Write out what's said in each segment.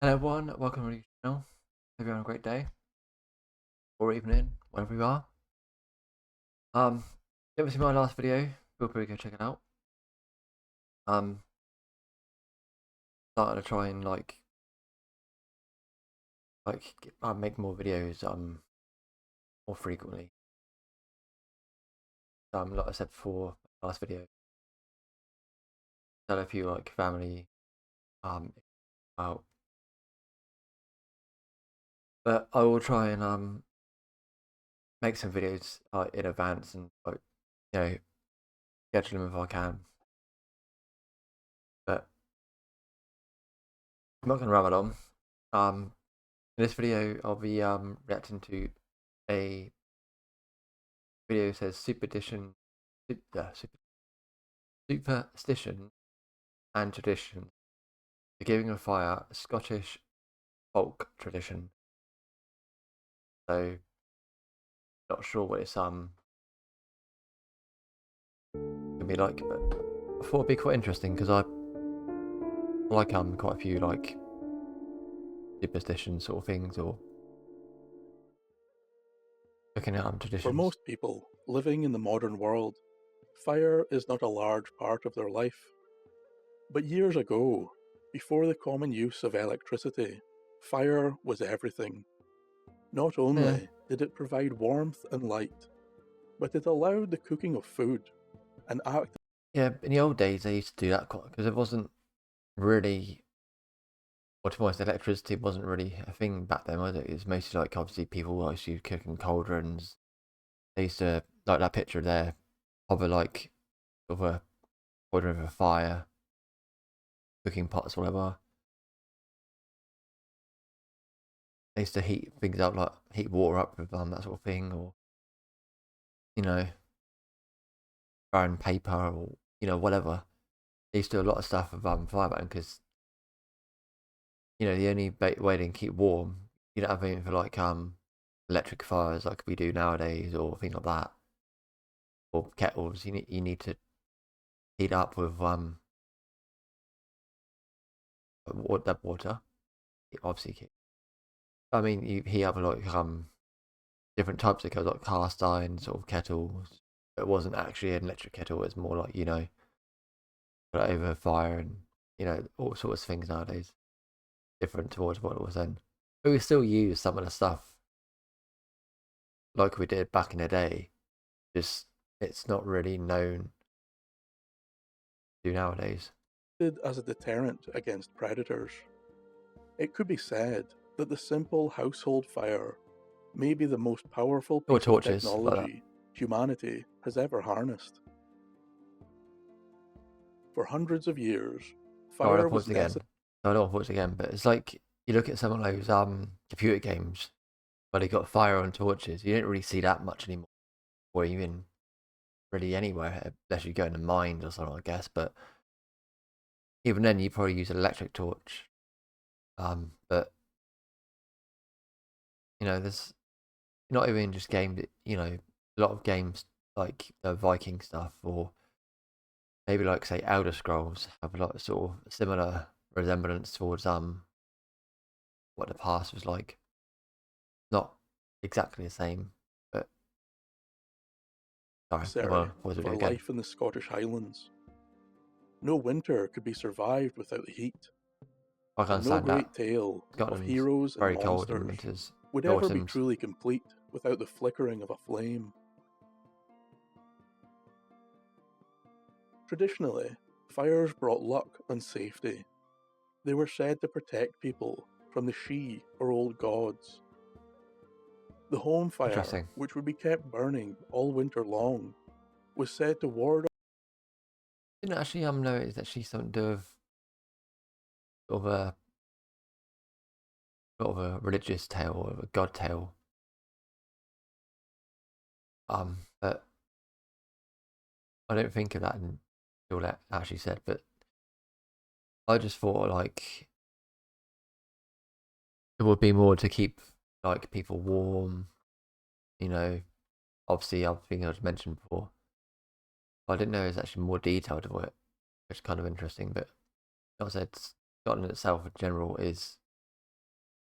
Hello everyone, welcome to the channel. Hope you're having a great day or evening, wherever you are. If you haven't seen my last video, feel free to go check it out. Um, Started to try and make more videos more frequently. Like I said before, last video, tell a few like family out, but I will try and make some videos in advance and you know schedule them if I can. But I'm not gonna ramble on. In this video, I'll be reacting to a video that says superstition and tradition. The giving of fire, a Scottish folk tradition. So not sure what it's gonna be like, but I thought it'd be quite interesting because I like quite a few like superstition sort of things or looking at For traditions. most people living in the modern world, fire is not a large part of their life. But years ago, before the common use of electricity, fire was everything. Not Yeah, only did it provide warmth and light, but it allowed the cooking of food and act. yeah. In the old days, they used to do that quite because it wasn't really. Well, to be honest, electricity wasn't really a thing back then, was it? It was mostly like obviously people used to cook in cauldrons. They used to like that picture there of a like of a cauldron of a fire, cooking pots, whatever. They used to heat things up, like heat water up with that sort of thing, or you know, burn paper, or whatever. They used to do a lot of stuff with fire back because the only way they can keep warm, you don't have anything for like electric fires like we do nowadays, or things like that, or kettles. You need to heat up with water. Obviously, I mean you heat up like different types of kettles, like cast iron sort of kettles. It wasn't actually an electric kettle. It's more like put it over fire and all sorts of things nowadays. Different towards what it was then. But we still use some of the stuff like we did back in the day. Just it's not really known to nowadays. As a deterrent against predators. It could be said that the simple household fire may be the most powerful Or piece of torches like that. technology humanity has ever harnessed. For hundreds of years, Sorry, I'll fire was pause necessary. again. No, I don't want to pause again, but it's like you look at some of those computer games where they got fire on torches. You don't really see that much anymore, or even really anywhere unless you go in the mines or something, I guess. But even then, you probably use an electric torch. But there's not even just games. A lot of games like the Viking stuff, or maybe like say Elder Scrolls, have a lot of sort of similar resemblance towards what the past was like. Not exactly the same, but sorry, I'm gonna pause the video For again. life in the Scottish Highlands. No winter could be survived without the heat, I can and no understand that great tale of Scotland's heroes and very cold in monsters winters. would It always ever be seems. truly complete without the flickering of a flame. Traditionally, fires brought luck and safety. They were said to protect people from the Sidhe or old gods. The home fire, Interesting. which would be kept burning all winter long, was said to ward Didn't actually know it's actually something to do with sort of a religious tale or a god tale. But I don't think of that until that actually said. But I just thought like it would be more to keep like people warm. You know, obviously I think I was mentioned before. But I didn't know it was actually more detailed of it, which is kind of interesting. But like I said, Scotland itself in general is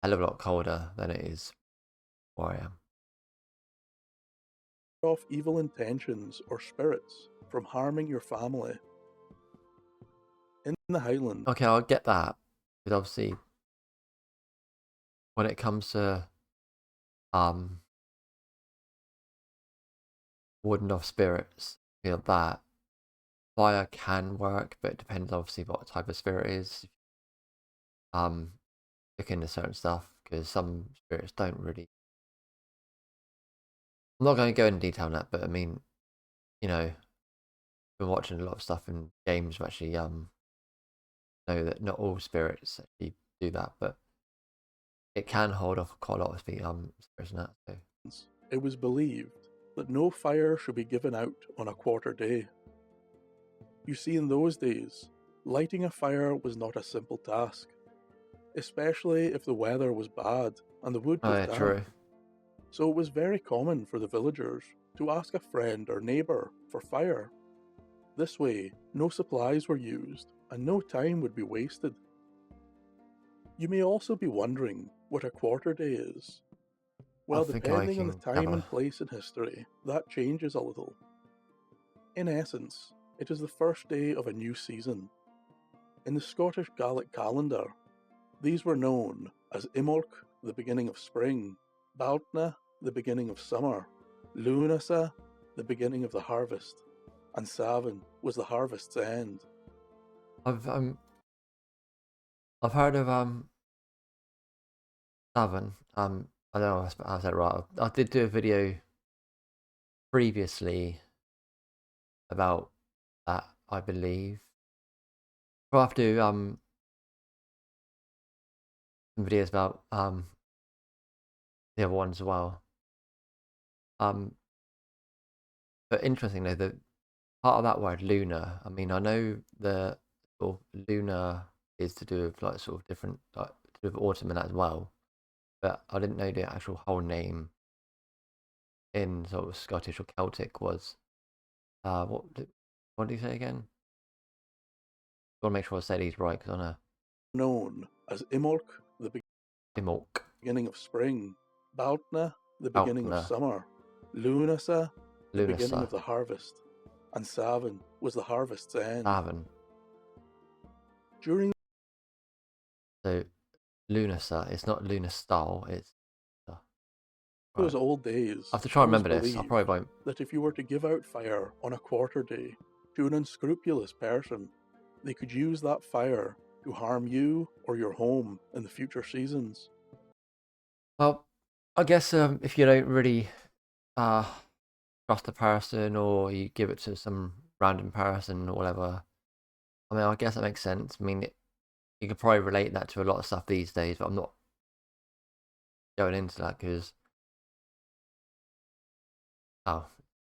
hell of a lot colder than it is where I am. Off evil intentions or spirits from harming your family. In the Highlands, Okay, I'll get that. Because obviously, when it comes to um warding off spirits, feel that fire can work, but it depends obviously what type of spirit it is. Look into certain stuff because some spirits don't really. I'm not going to go into detail on that, but I mean, you know, been watching a lot of stuff in games to actually know that not all spirits actually do that, but it can hold off quite a lot of spirits and that. So it was believed that no fire should be given out on a quarter day. You see, in those days, lighting a fire was not a simple task, especially if the weather was bad and the wood oh was yeah, damp. true. So it was very common for the villagers to ask a friend or neighbour for fire. This way, no supplies were used and no time would be wasted. You may also be wondering what a quarter day is. I Well, think I depending on the can have time and place in history, that changes a little. In essence, it is the first day of a new season. In the Scottish Gaelic calendar, these were known as Imolc, the beginning of spring, Baltna, the beginning of summer, Lunasa, the beginning of the harvest, and Savin was the harvest's end. I've heard of Savin. I don't know if I said it right. I did do a video previously about that, I believe. We'll have to do some videos about the other ones as well. But interestingly, the part of that word lunar. I mean, I know the sort of lunar is to do with like sort of different like to do with autumn and that as well. But I didn't know the actual whole name in sort of Scottish or Celtic was what did you say again? I want to make sure I say these right because I know Known as Imolc, the Imolc, beginning of spring, Baltna, the beginning of Altna, summer, Lunasa, the beginning Lunasa, of the harvest, and Savin was the harvest's end. Savin. During So Lunasa, it's not Lunastal, it's right. those old days, I have to try it and was remember this. I believed probably won't. that if you were to give out fire on a quarter day to an unscrupulous person, they could use that fire to harm you or your home in the future seasons. Well, I guess if you don't really uh trust a person or you give it to some random person or whatever, I mean, I guess that makes sense. I mean, you could probably relate that to a lot of stuff these days, but I'm not going into that because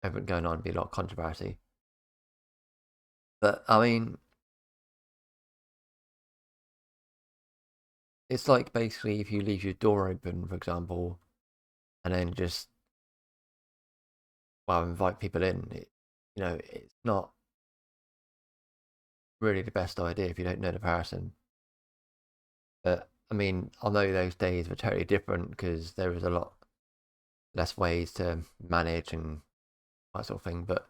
everything going on would be a lot of controversy. But I mean, it's like basically if you leave your door open, for example, and then just invite people in. It's not really the best idea if you don't know the person. But I mean, I know those days were totally different because there was a lot less ways to manage and that sort of thing. But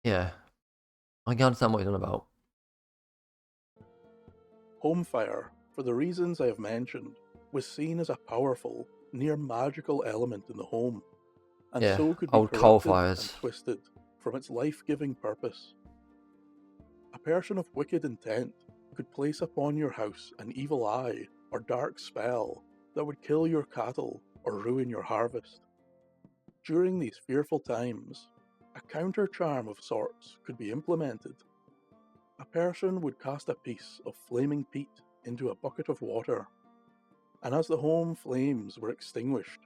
yeah, I can understand what he's on about. Home fire, for the reasons I have mentioned, was seen as a powerful, near magical element in the home, and Yeah, so could be old coal corrupted and fires. twisted from its life giving purpose. A person of wicked intent could place upon your house an evil eye or dark spell that would kill your cattle or ruin your harvest. During these fearful times, a counter charm of sorts could be implemented. A person would cast a piece of flaming peat into a bucket of water, and as the home flames were extinguished,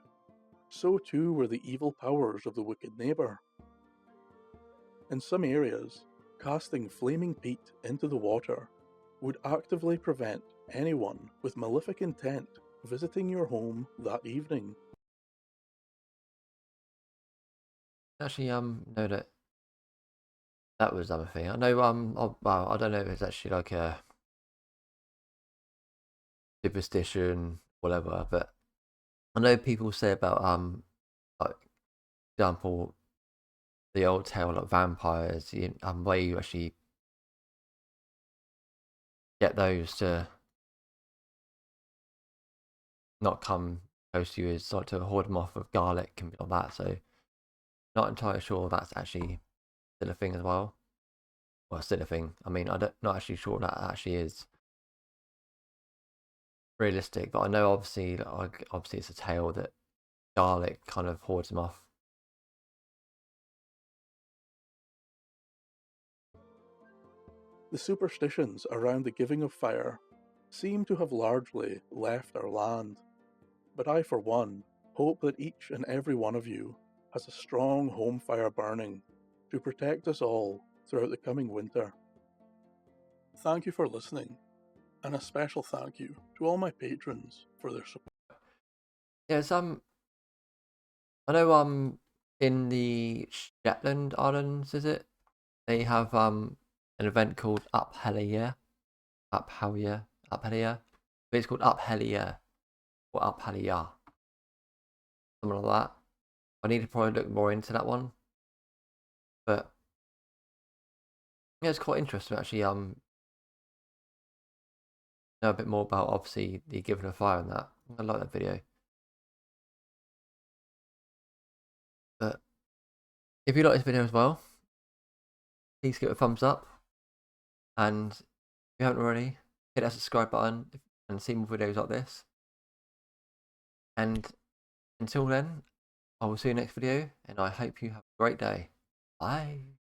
so too were the evil powers of the wicked neighbour. In some areas, casting flaming peat into the water would actively prevent anyone with malefic intent visiting your home that evening. Actually, know that was a thing. I know well, I don't know if it's actually like a superstition, whatever. But I know people say about like example, the old tale like vampires, where you actually get those to not come close to you is like to hoard them off with garlic and all that. So not entirely sure that's actually still a thing as well. Well, still a thing. I mean, not actually sure that actually is realistic, but I know obviously it's a tale that garlic kind of hoards them off. The superstitions around the giving of fire seem to have largely left our land, but I, for one, hope that each and every one of you has a strong home fire burning to protect us all throughout the coming winter. Thank you for listening, and a special thank you to all my patrons for their support. Yeah, I know in the Shetland Islands, is it? They have an event called Uphellia. Uphellia. It's called Uphellia or Uphellia. Something like that. I need to probably look more into that one. But yeah, it's quite interesting actually. Know a bit more about obviously the giving of fire and that. I like that video. But if you like this video as well, please give it a thumbs up. And if you haven't already, hit that subscribe button and see more videos like this. And until then, I will see you next video, and I hope you have a great day. Bye.